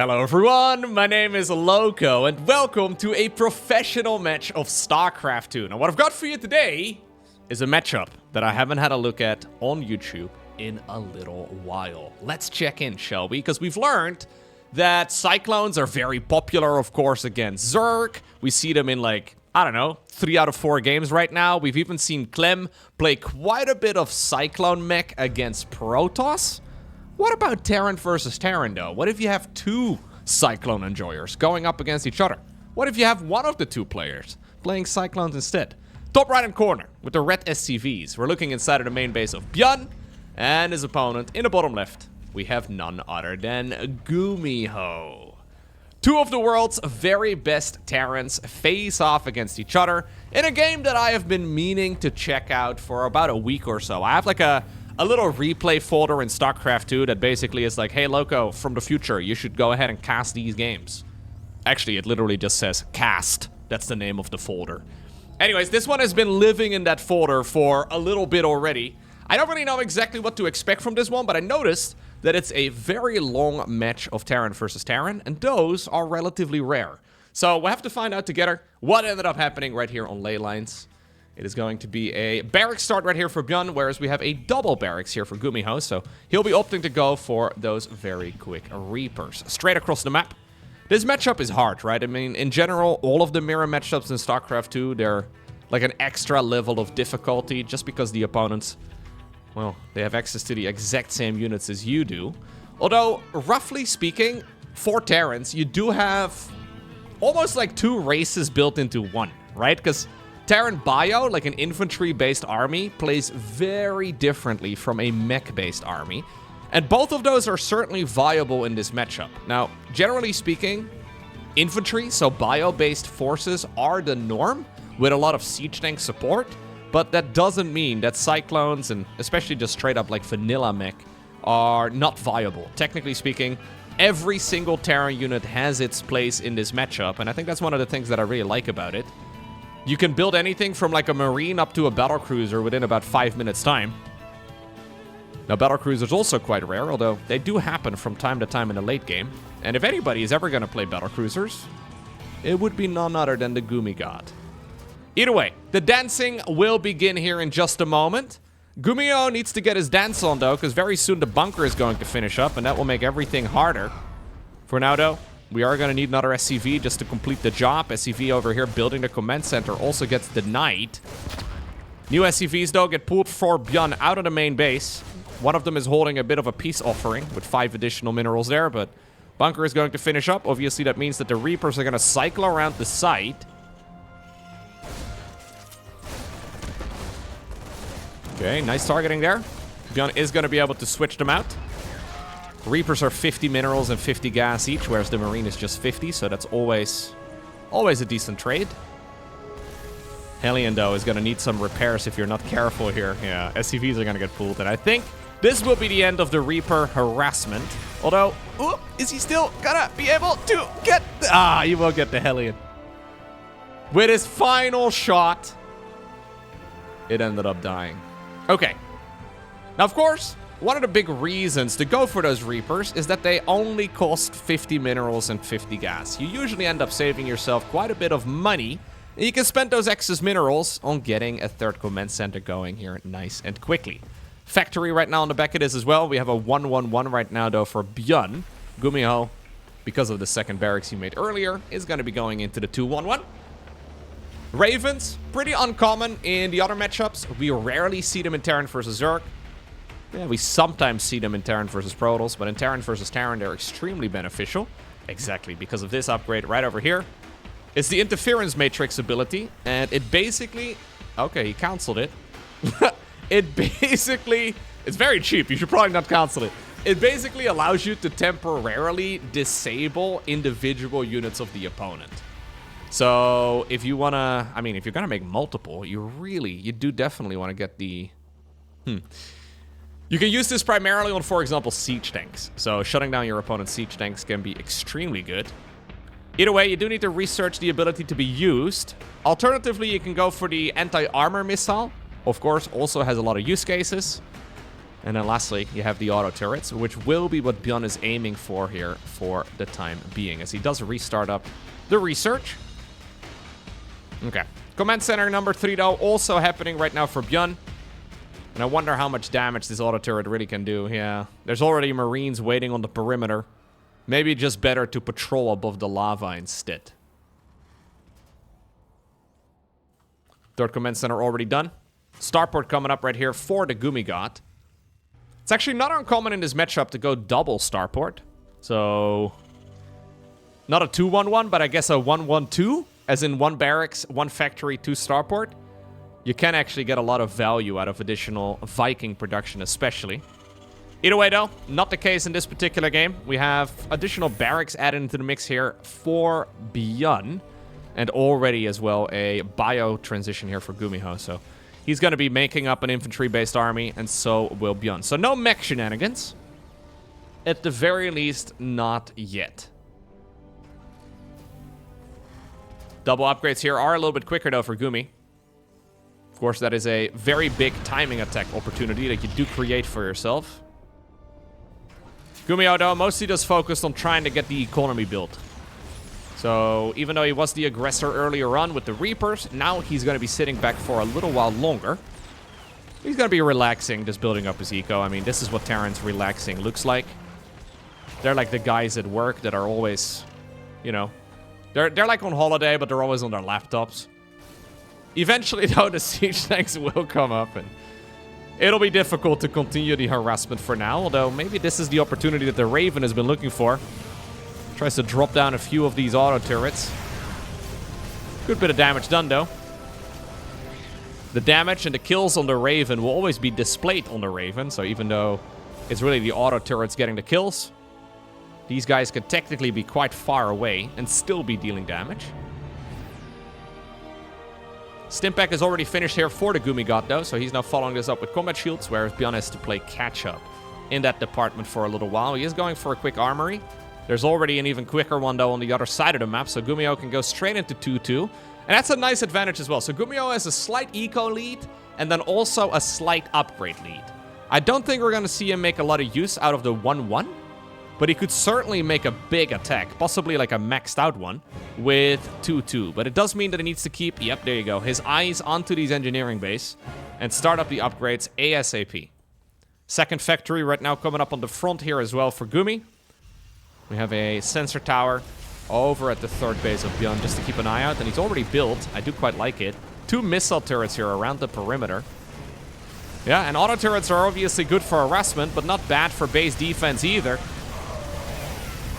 Hello everyone, my name is Loco and welcome to a professional match of StarCraft 2. Now what I've got for you today is a matchup that I haven't had a look at on YouTube in a little while. Let's check in, shall we? Because we've learned that Cyclones are very popular, of course, against Zerg. We see them in like, I don't know, 3 out of 4 games right now. We've even seen Clem play quite a bit of Cyclone mech against Protoss. What about Terran versus Terran, though? What if you have 2 Cyclone enjoyers going up against each other? What if you have one of the 2 players playing Cyclones instead? Top right-hand corner with the red SCVs. We're looking inside of the main base of ByuN and his opponent. In the bottom left, we have none other than GuMiho. 2 of the world's very best Terrans face off against each other in a game that I have been meaning to check out for about a week or so. I have like a little replay folder in StarCraft 2 that basically is like, hey Loco, from the future, you should go ahead and cast these games. Actually, it literally just says cast. That's the name of the folder. Anyways, this one has been living in that folder for a little bit already. I don't really know exactly what to expect from this one, but I noticed that it's a very long match of Terran versus Terran, and those are relatively rare. So we'll have to find out together what ended up happening right here on ley lines. It is going to be a barracks start right here for ByuN, whereas we have a double barracks here for GuMiho, so he'll be opting to go for those very quick Reapers. Straight across the map. This matchup is hard, right? I mean, in general, all of the mirror matchups in StarCraft 2, they're like an extra level of difficulty just because the opponents, well, they have access to the exact same units as you do. Although, roughly speaking, for Terrans, you do have almost like 2 races built into one, right? Because Terran Bio, like an infantry-based army, plays very differently from a mech-based army. And both of those are certainly viable in this matchup. Now, generally speaking, infantry, so bio-based forces, are the norm, with a lot of siege tank support. But that doesn't mean that Cyclones, and especially just straight up like vanilla mech, are not viable. Technically speaking, every single Terran unit has its place in this matchup, and I think that's one of the things that I really like about it. You can build anything from like a Marine up to a Battlecruiser within about 5 minutes time. Now, Battlecruisers also quite rare, although they do happen from time to time in the late game. And if anybody is ever going to play Battlecruisers, it would be none other than the Gumi God. Either way, the dancing will begin here in just a moment. GuMiho needs to get his dance on, though, because very soon the bunker is going to finish up, and that will make everything harder. For now, though, we are going to need another SCV just to complete the job. SCV over here building the command center also gets denied. New SCVs, though, get pulled for ByuN out of the main base. One of them is holding a bit of a peace offering with 5 additional minerals there, but bunker is going to finish up. Obviously, that means that the Reapers are going to cycle around the site. Okay, nice targeting there. ByuN is going to be able to switch them out. Reapers are 50 minerals and 50 gas each, whereas the Marine is just 50, so that's always a decent trade. Hellion, though, is going to need some repairs if you're not careful here. Yeah, SCVs are going to get pulled, and I think this will be the end of the Reaper harassment. Although, is he still going to be able to get... he will get the Hellion. With his final shot, it ended up dying. Okay. Now, of course, one of the big reasons to go for those Reapers is that they only cost 50 minerals and 50 gas. You usually end up saving yourself quite a bit of money, and you can spend those excess minerals on getting a 3rd command center going here nice and quickly. Factory right now on the back of this as well. We have a 1-1-1 right now, though, for ByuN. GuMiho, because of the 2nd barracks he made earlier, is going to be going into the 2-1-1. Ravens, pretty uncommon in the other matchups. We rarely see them in Terran versus Zerg. Yeah, we sometimes see them in Terran versus Protoss, but in Terran versus Terran, they're extremely beneficial. Exactly, because of this upgrade right over here. It's the Interference Matrix ability, and it basically... Okay, he canceled it. It's very cheap. You should probably not cancel it. It basically allows you to temporarily disable individual units of the opponent. So, if you want to... I mean, if you're going to make multiple, you do definitely want to get the... You can use this primarily on, for example, siege tanks. So shutting down your opponent's siege tanks can be extremely good. Either way, you do need to research the ability to be used. Alternatively, you can go for the anti-armor missile. Of course, also has a lot of use cases. And then lastly, you have the auto turrets, which will be what ByuN is aiming for here for the time being, as he does restart up the research. Okay. Command center number 3, though, also happening right now for ByuN. And I wonder how much damage this auto turret really can do. Yeah, there's already Marines waiting on the perimeter. Maybe just better to patrol above the lava instead. Third command center already done. Starport coming up right here for the GuMiho. It's actually not uncommon in this matchup to go double Starport. So, not a 2-1-1, but I guess a 1-1-2. As in 1 barracks, 1 factory, 2 Starport. You can actually get a lot of value out of additional Viking production, especially. Either way, though, not the case in this particular game. We have additional barracks added into the mix here for ByuN. And already as well a bio transition here for GuMiho. So he's going to be making up an infantry-based army, and so will ByuN. So no mech shenanigans. At the very least, not yet. Double upgrades here are a little bit quicker, though, for Gumi. Of course, that is a very big timing attack opportunity that you do create for yourself. GuMiho, though, mostly just focused on trying to get the economy built. So, even though he was the aggressor earlier on with the Reapers, now he's going to be sitting back for a little while longer. He's going to be relaxing, just building up his eco. I mean, this is what Terran's relaxing looks like. They're like the guys at work that are always, you know... They're like on holiday, but they're always on their laptops. Eventually, though, the siege tanks will come up, and it'll be difficult to continue the harassment for now, although maybe this is the opportunity that the Raven has been looking for. Tries to drop down a few of these auto turrets. Good bit of damage done, though. The damage and the kills on the Raven will always be displayed on the Raven, so even though it's really the auto turrets getting the kills, these guys could technically be quite far away and still be dealing damage. Stimpack is already finished here for the GuMiho, though, so he's now following this up with combat shields, whereas ByuN has to play catch-up in that department for a little while. He is going for a quick armory. There's already an even quicker one, though, on the other side of the map, so GuMiho can go straight into 2-2. And that's a nice advantage as well. So GuMiho has a slight eco lead, and then also a slight upgrade lead. I don't think we're going to see him make a lot of use out of the 1-1. But he could certainly make a big attack, possibly like a maxed out one, with 2-2. But it does mean that he needs to keep, yep, there you go, his eyes onto these engineering base and start up the upgrades ASAP. Second factory right now coming up on the front here as well for Gumi. We have a sensor tower over at the third base of ByuN just to keep an eye out. And he's already built, I do quite like it, 2 missile turrets here around the perimeter. Yeah, and auto turrets are obviously good for harassment, but not bad for base defense either.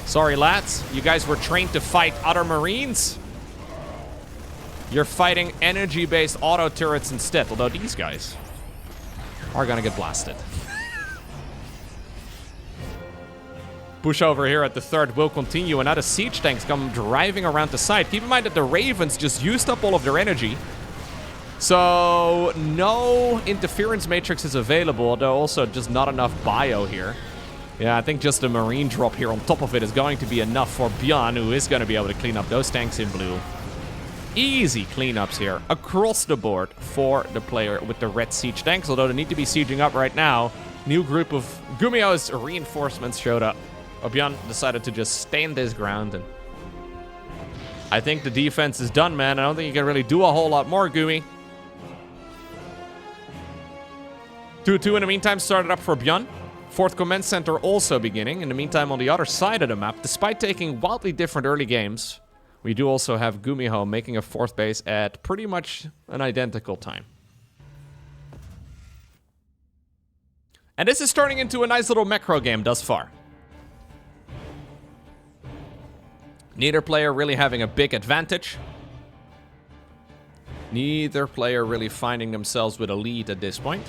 Sorry, lads. You guys were trained to fight other Marines. You're fighting energy-based auto turrets instead. Although these guys are gonna get blasted. Push over here at the third will continue. And now the siege tanks come driving around the side. Keep in mind that the Ravens just used up all of their energy. So no interference matrix is available. Although also just not enough bio here. Yeah, I think just a Marine drop here on top of it is going to be enough for ByuN, who is going to be able to clean up those tanks in blue. Easy cleanups here across the board for the player with the red siege tanks, although they need to be sieging up right now. New group of GuMiho's reinforcements showed up. ByuN decided to just stand his ground, and I think the defense is done, man. I don't think you can really do a whole lot more, Gumi. 2-2 in the meantime started up for ByuN. Fourth command center also beginning. In the meantime, on the other side of the map, despite taking wildly different early games, we do also have GuMiho making a fourth base at pretty much an identical time. And this is turning into a nice little macro game thus far. Neither player really having a big advantage. Neither player really finding themselves with a lead at this point.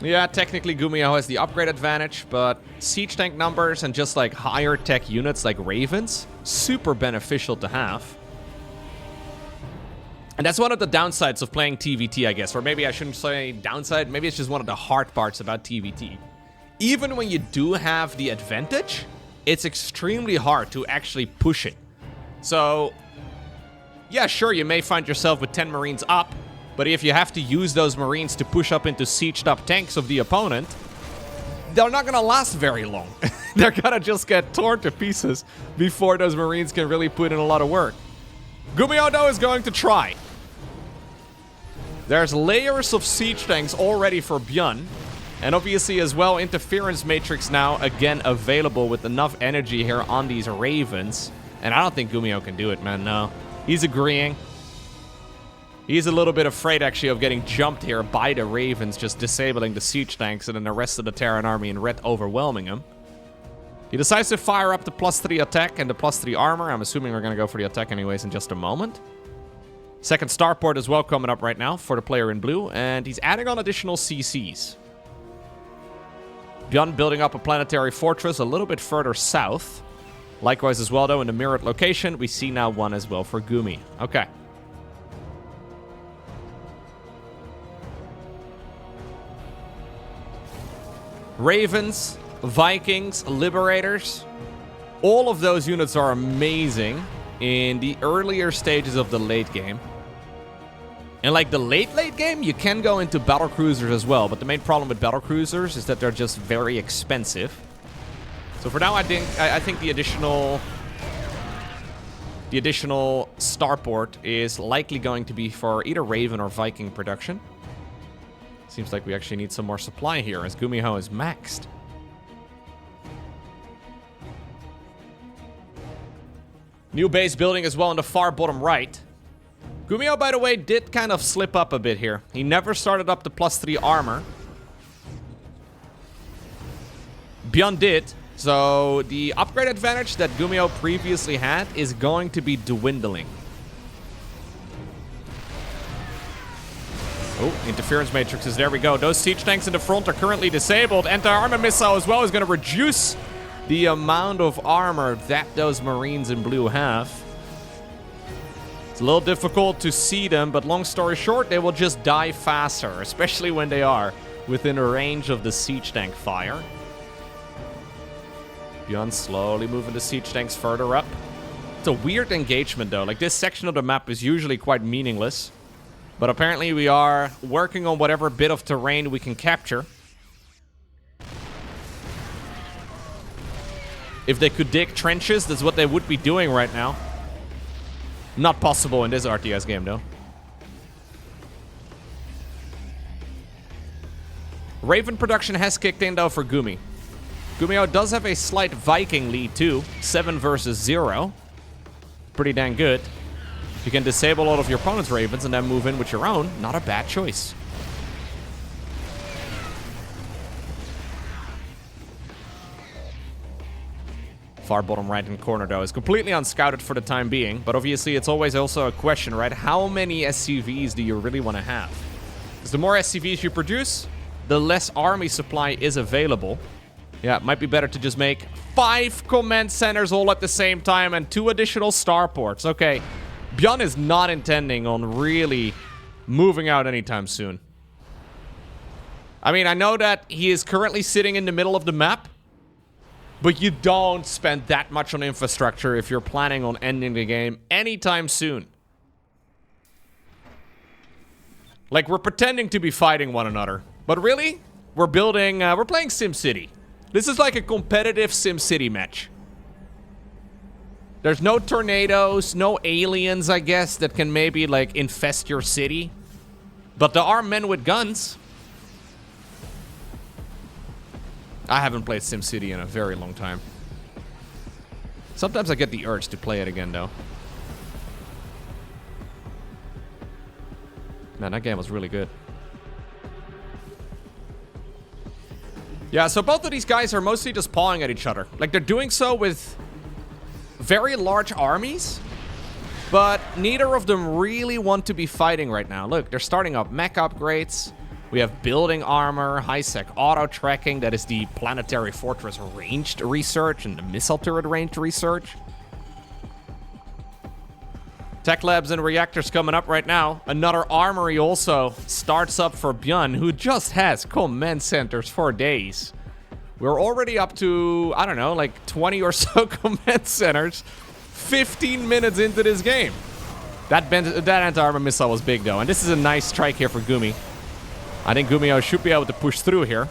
Yeah, technically GuMiho has the upgrade advantage, but siege tank numbers and just like higher tech units like Ravens, super beneficial to have. And that's one of the downsides of playing TVT, I guess. Or maybe I shouldn't say downside, maybe it's just one of the hard parts about TVT. Even when you do have the advantage, it's extremely hard to actually push it. So, yeah, sure, you may find yourself with 10 Marines up, But if you have to use those Marines to push up into sieged up tanks of the opponent, they're not gonna last very long. They're gonna just get torn to pieces before those Marines can really put in a lot of work. GuMiho, though, is going to try. There's layers of siege tanks already for ByuN. And obviously as well, interference matrix now again available with enough energy here on these Ravens. And I don't think GuMiho can do it, man, no. He's agreeing. He's a little bit afraid, actually, of getting jumped here by the Ravens, just disabling the siege tanks and then the rest of the Terran army in red overwhelming him. He decides to fire up the +3 attack and the +3 armor. I'm assuming we're going to go for the attack anyways in just a moment. Second starport as well coming up right now for the player in blue, and he's adding on additional CCs. ByuN building up a planetary fortress a little bit further south. Likewise as well, though, in the mirrored location, we see now one as well for Gumi. Okay. Ravens, Vikings, Liberators. All of those units are amazing in the earlier stages of the late game. And like the late game, you can go into battlecruisers as well. But the main problem with battlecruisers is that they're just very expensive. So for now, I think the additional starport is likely going to be for either Raven or Viking production. Seems like we actually need some more supply here as GuMiho is maxed. New base building as well in the far bottom right. GuMiho, by the way, did kind of slip up a bit here. He never started up the +3 armor. ByuN did. So the upgrade advantage that GuMiho previously had is going to be dwindling. Oh, interference matrices, there we go. Those siege tanks in the front are currently disabled. Anti-armor missile as well is going to reduce the amount of armor that those Marines in blue have. It's a little difficult to see them, but long story short, they will just die faster, especially when they are within a range of the siege tank fire. ByuN slowly moving the siege tanks further up. It's a weird engagement, though. Like, this section of the map is usually quite meaningless. But apparently we are working on whatever bit of terrain we can capture. If they could dig trenches, that's what they would be doing right now. Not possible in this RTS game, though. Raven production has kicked in, though, for Gumi. GuMiho does have a slight Viking lead, too. 7 versus 0. Pretty dang good. You can disable all of your opponent's Ravens and then move in with your own. Not a bad choice. Far bottom right-hand corner, though, is completely unscouted for the time being. But obviously, it's always also a question, right? How many SCVs do you really want to have? Because the more SCVs you produce, the less army supply is available. Yeah, it might be better to just make 5 command centers all at the same time and 2 additional starports. Okay. ByuN is not intending on really moving out anytime soon. I mean, I know that he is currently sitting in the middle of the map, but you don't spend that much on infrastructure if you're planning on ending the game anytime soon. Like, we're pretending to be fighting one another, but really, we're playing SimCity. This is like a competitive SimCity match. There's no tornadoes, no aliens, I guess, that can maybe, like, infest your city. But there are men with guns. I haven't played SimCity in a very long time. Sometimes I get the urge to play it again, though. Man, that game was really good. Yeah, so both of these guys are mostly just pawing at each other. Like, they're doing so with very large armies, but neither of them really want to be fighting right now. Look, they're starting up mech upgrades. We have building armor, high-sec auto-tracking. That is the planetary fortress ranged research and the missile turret ranged research. Tech labs and reactors coming up right now. Another armory also starts up for ByuN, who just has command centers for days. We're already up to, I don't know, like 20 or so command centers 15 minutes into this game. That anti-armor missile was big, though. And this is a nice strike here for Gumi. I think GuMiho should be able to push through here.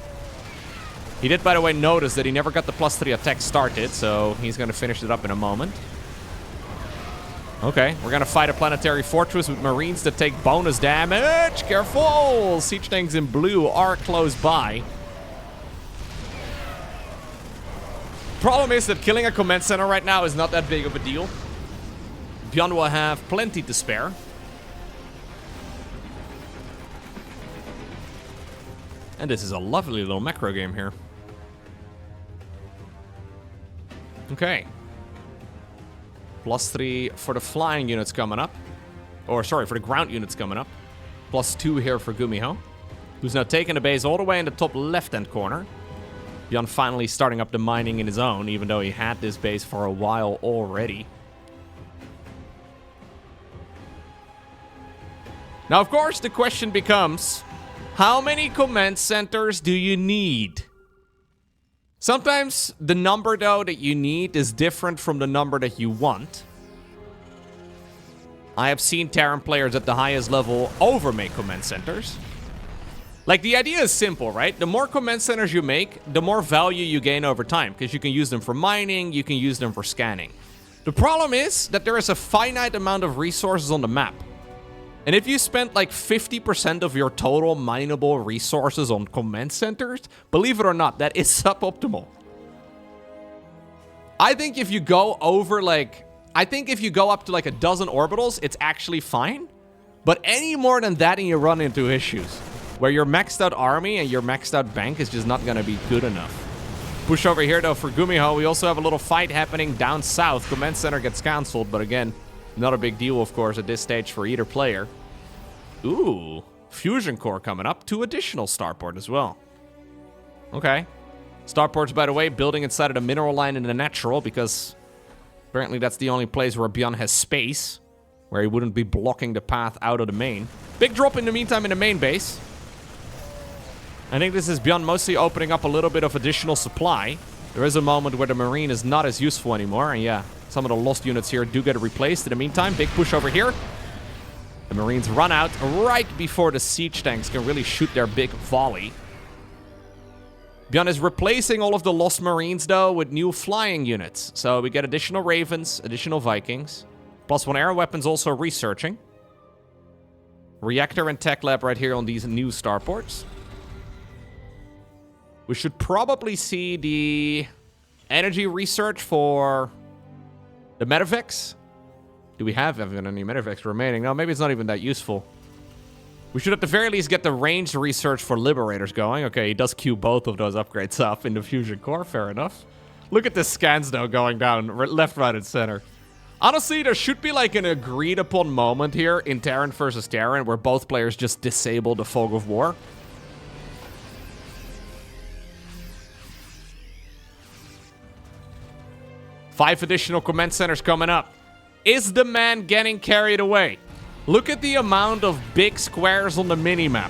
He did, by the way, notice that he never got the +3 attack started, so he's going to finish it up in a moment. Okay, we're going to fight a planetary fortress with Marines that take bonus damage. Careful! Siege tanks in blue are close by. Problem is that killing a command center right now is not that big of a deal. ByuN will have plenty to spare. And this is a lovely little macro game here. Okay. +3 for the flying units coming up. Or, sorry, for the ground units coming up. +2 here for GuMiho, who's now taking the base all the way in the top left-hand corner. ByuN finally starting up the mining in his own, even though he had this base for a while already. Now, of course, the question becomes, how many command centers do you need? Sometimes the number, though, that you need is different from the number that you want. I have seen Terran players at the highest level overmake command centers. Like, the idea is simple, right? The more command centers you make, the more value you gain over time, because you can use them for mining, you can use them for scanning. The problem is that there is a finite amount of resources on the map. And if you spend like 50% of your total mineable resources on command centers, believe it or not, that is suboptimal. I think if you go over if you go up to like a dozen orbitals, it's actually fine. But any more than that and you run into issues where your maxed out army and your maxed out bank is just not going to be good enough. Push over here though for GuMiho. We also have a little fight happening down south. Command center gets cancelled, but again, not a big deal, of course, at this stage for either player. Ooh, fusion core coming up. 2 additional starport as well. Okay. Starports, by the way, building inside of the mineral line in the natural, because apparently that's the only place where ByuN has space, where he wouldn't be blocking the path out of the main. Big drop in the meantime in the main base. I think this is ByuN mostly opening up a little bit of additional supply. There is a moment where the Marine is not as useful anymore, and yeah, some of the lost units here do get replaced. In the meantime, big push over here. The Marines run out right before the siege tanks can really shoot their big volley. ByuN is replacing all of the lost Marines, though, with new flying units. So we get additional Ravens, additional Vikings. +1 air weapons also researching. Reactor and tech lab right here on these new starports. We should probably see the energy research for the Medivacs. Do we have even any Medivacs remaining? No, maybe it's not even that useful. We should at the very least get the ranged research for Liberators going. Okay, he does queue both of those upgrades up in the fusion core. Fair enough. Look at the scans, though, going down left, right, and center. Honestly, there should be like an agreed upon moment here in Terran versus Terran where both players just disable the Fog of War. Five additional command centers coming up. Is the man getting carried away? Look at the amount of big squares on the minimap.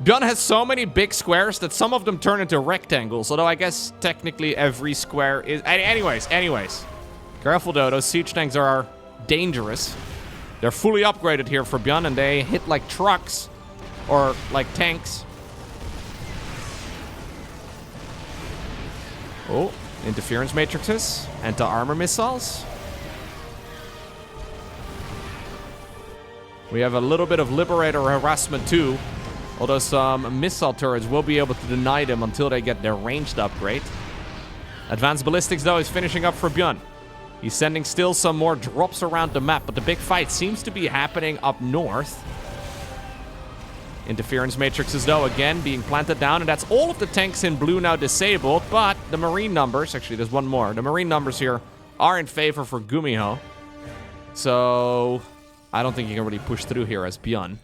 ByuN has so many big squares that some of them turn into rectangles, although I guess technically every square is... Anyways. Careful though, those siege tanks are dangerous. They're fully upgraded here for ByuN and they hit like trucks or like tanks. Oh, interference matrices, anti-armor missiles. We have a little bit of Liberator harassment too, although some missile turrets will be able to deny them until they get their ranged upgrade. Advanced ballistics though is finishing up for ByuN. He's sending still some more drops around the map, but the big fight seems to be happening up north. Interference matrices though again being planted down, and that's all of the tanks in blue now disabled, but the Marine numbers, actually there's one more, the Marine numbers here are in favor for GuMiho. So I don't think you can really push through here as ByuN.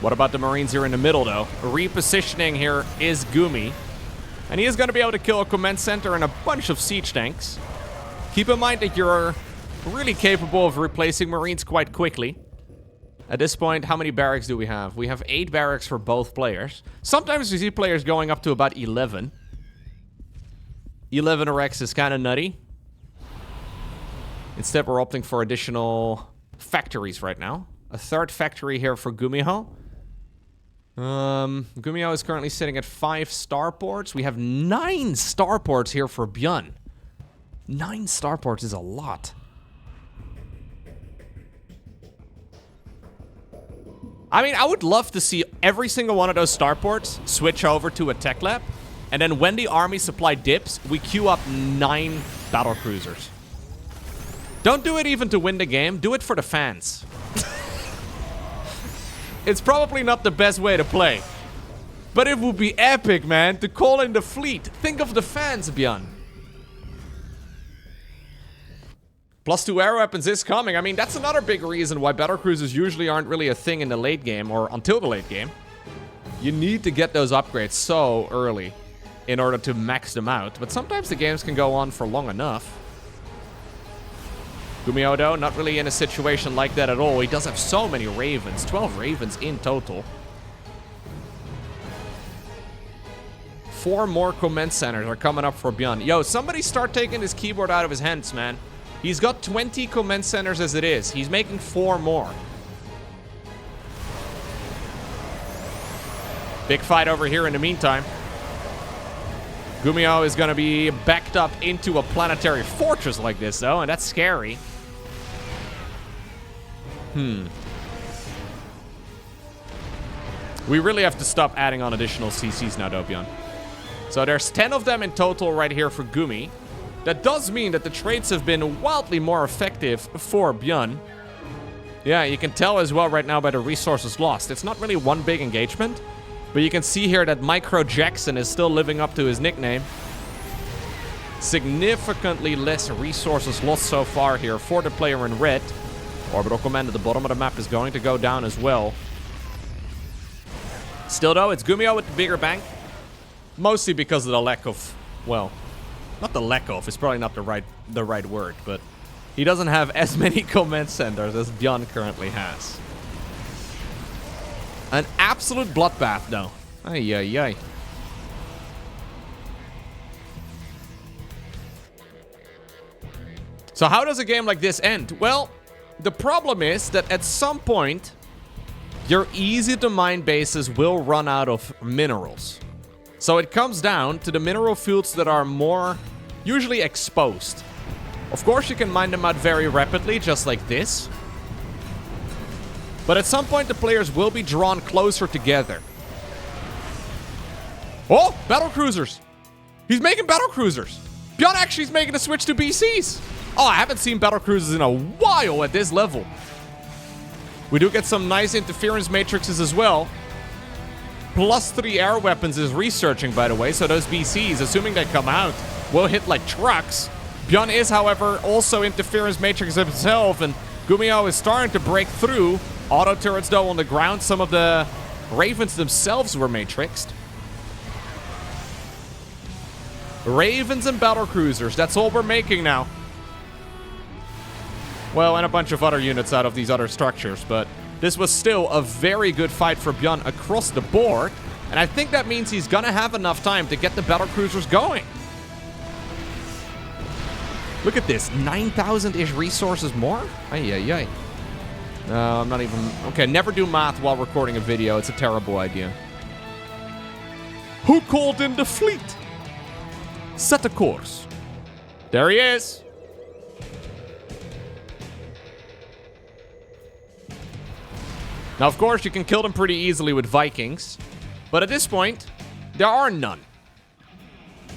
What about the Marines here in the middle, though? Repositioning here is Gumi. And he is going to be able to kill a command center and a bunch of siege tanks. Keep in mind that you're really capable of replacing Marines quite quickly. At this point, how many barracks do we have? We have 8 barracks for both players. Sometimes we see players going up to about 11. 11 erects is kind of nutty. Instead, we're opting for additional factories right now. A 3rd factory here for GuMiho. GuMiho is currently sitting at 5 starports. We have 9 starports here for ByuN. 9 starports is a lot. I mean, I would love to see every single one of those starports switch over to a tech lab. And then when the army supply dips, we queue up 9 battlecruisers. Don't do it even to win the game. Do it for the fans. It's probably not the best way to play. But it would be epic, man, to call in the fleet. Think of the fans, ByuN. +2 air weapons is coming. I mean, that's another big reason why battlecruisers usually aren't really a thing in the late game, or until the late game. You need to get those upgrades so early in order to max them out. But sometimes the games can go on for long enough. GuMiho, though, not really in a situation like that at all. He does have so many ravens. 12 ravens in total. 4 more command centers are coming up for ByuN. Yo, somebody start taking his keyboard out of his hands, man. He's got 20 command centers as it is. He's making 4 more. Big fight over here in the meantime. GuMiho is going to be backed up into a planetary fortress like this, though, and that's scary. We really have to stop adding on additional CCs now, though, ByuN. So there's 10 of them in total right here for Gumi. That does mean that the trades have been wildly more effective for ByuN. Yeah, you can tell as well right now by the resources lost. It's not really one big engagement, but you can see here that Micro Jackson is still living up to his nickname. Significantly less resources lost so far here for the player in red. Orbital command at the bottom of the map is going to go down as well. Still though, it's GuMiho with the bigger bank. Mostly because of the lack of, well, not the lack of, it's probably not the right word, but he doesn't have as many command centers as ByuN currently has. An absolute bloodbath, though. Ay, ay, ay. So how does a game like this end? Well, the problem is that at some point, your easy-to-mine bases will run out of minerals. So it comes down to the mineral fields that are more usually exposed. Of course, you can mine them out very rapidly, just like this. But at some point, the players will be drawn closer together. Oh, battlecruisers! He's making battlecruisers! ByuN actually is making a switch to BCs! Oh, I haven't seen battlecruisers in a while at this level. We do get some nice interference matrices as well. +3 air weapons is researching, by the way, so those BCs, assuming they come out, will hit like trucks. ByuN is, however, also interference matrix himself, and GuMiho is starting to break through. Auto turrets, though, on the ground. Some of the ravens themselves were matrixed. Ravens and battlecruisers, that's all we're making now. Well, and a bunch of other units out of these other structures, but this was still a very good fight for ByuN across the board, and I think that means he's gonna have enough time to get the battlecruisers going. Look at this, 9,000-ish resources more? Ay, ay, ay. No, I'm not even... Okay, never do math while recording a video. It's a terrible idea. Who called in the fleet? Set a course. There he is. Now, of course, you can kill them pretty easily with Vikings. But at this point, there are none.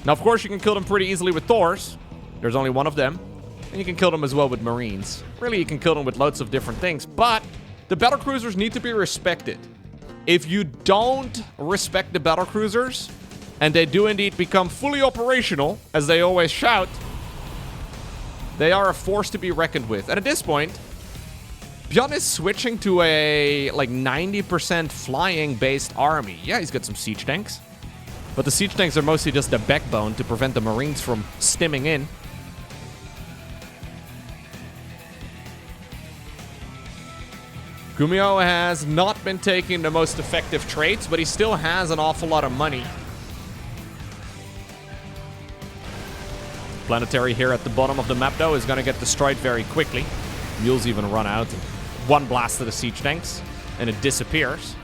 Now, of course, you can kill them pretty easily with Thors. There's only one of them. And you can kill them as well with Marines. Really, you can kill them with loads of different things. But the battlecruisers need to be respected. If you don't respect the battlecruisers, and they do indeed become fully operational, as they always shout, they are a force to be reckoned with. And at this point, ByuN is switching to a, like, 90% flying-based army. Yeah, he's got some siege tanks. But the siege tanks are mostly just the backbone to prevent the Marines from stimming in. GuMiho has not been taking the most effective trades, but he still has an awful lot of money. Planetary here at the bottom of the map, though, is going to get destroyed very quickly. Mules even run out. One blast to the siege tanks, and it disappears.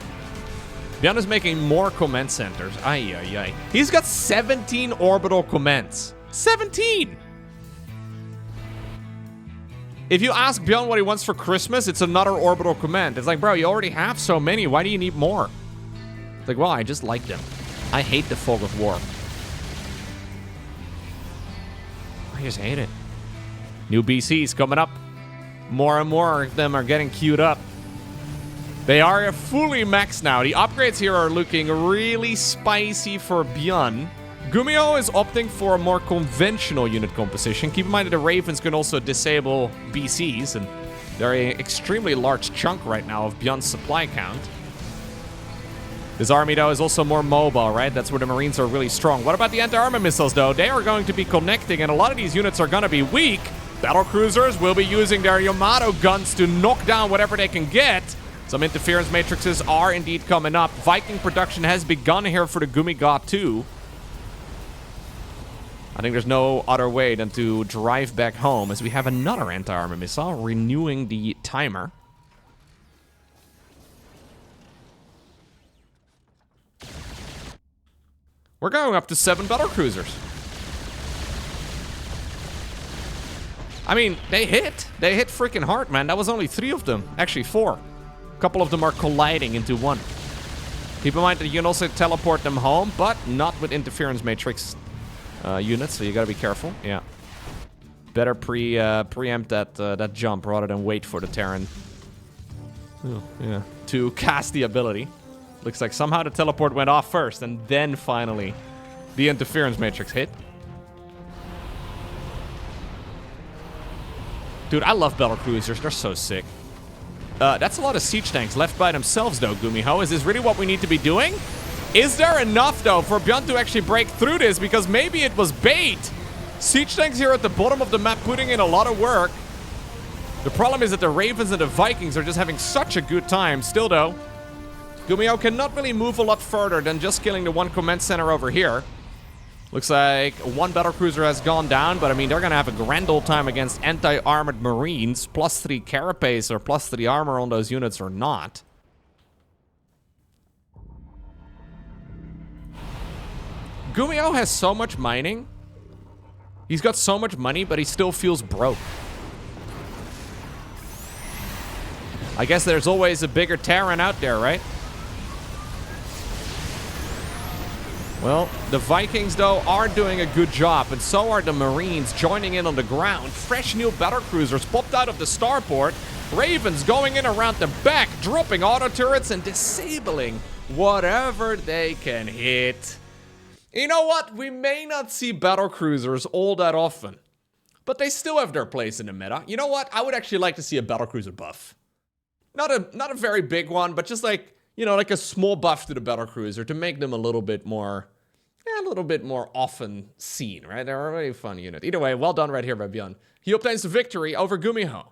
ByuN is making more command centers. Ay, ay, ay. He's got 17 orbital commands. 17! If you ask ByuN what he wants for Christmas, it's another orbital command. It's like, bro, you already have so many. Why do you need more? It's like, well, I just like them. I hate the fog of war. I just hate it. New BCs coming up. More and more of them are getting queued up. They are fully maxed now. The upgrades here are looking really spicy for ByuN. GuMiho is opting for a more conventional unit composition. Keep in mind that the Ravens can also disable BCs, and they're an extremely large chunk right now of ByuN's supply count. This army, though, is also more mobile, right? That's where the Marines are really strong. What about the anti-armor missiles, though? They are going to be connecting, and a lot of these units are going to be weak. Battlecruisers will be using their Yamato guns to knock down whatever they can get. Some interference matrices are indeed coming up. Viking production has begun here for the GuMiho 2. I think there's no other way than to drive back home as we have another anti-armor missile renewing the timer. We're going up to 7 battlecruisers. I mean, they hit. They hit freaking hard, man. That was only 3 of them. Actually, 4. A couple of them are colliding into one. Keep in mind that you can also teleport them home, but not with interference matrix units, so you gotta be careful. Yeah. Better preempt that jump rather than wait for the Terran to cast the ability. Looks like somehow the teleport went off first, and then finally the interference matrix hit. Dude, I love battlecruisers. They're so sick. That's a lot of siege tanks left by themselves, though, GuMiho. Is this really what we need to be doing? Is there enough, though, for ByuN to actually break through this? Because maybe it was bait. Siege tanks here at the bottom of the map putting in a lot of work. The problem is that the Ravens and the Vikings are just having such a good time. Still, though, GuMiho cannot really move a lot further than just killing the one command center over here. Looks like one battlecruiser has gone down, but I mean, they're going to have a grand old time against anti-armored Marines. +3 carapace or +3 armor on those units or not. GuMiho has so much mining. He's got so much money, but he still feels broke. I guess there's always a bigger Terran out there, right? Well, the Vikings, though, are doing a good job, and so are the Marines joining in on the ground. Fresh new battlecruisers popped out of the starport. Ravens going in around the back, dropping auto turrets and disabling whatever they can hit. You know what? We may not see battlecruisers all that often, but they still have their place in the meta. You know what? I would actually like to see a battlecruiser buff. Not a very big one, but just like, you know, like a small buff to the battlecruiser to make them a little bit more often seen, right? They're a very fun unit. Either way, well done right here by ByuN. He obtains the victory over GuMiho.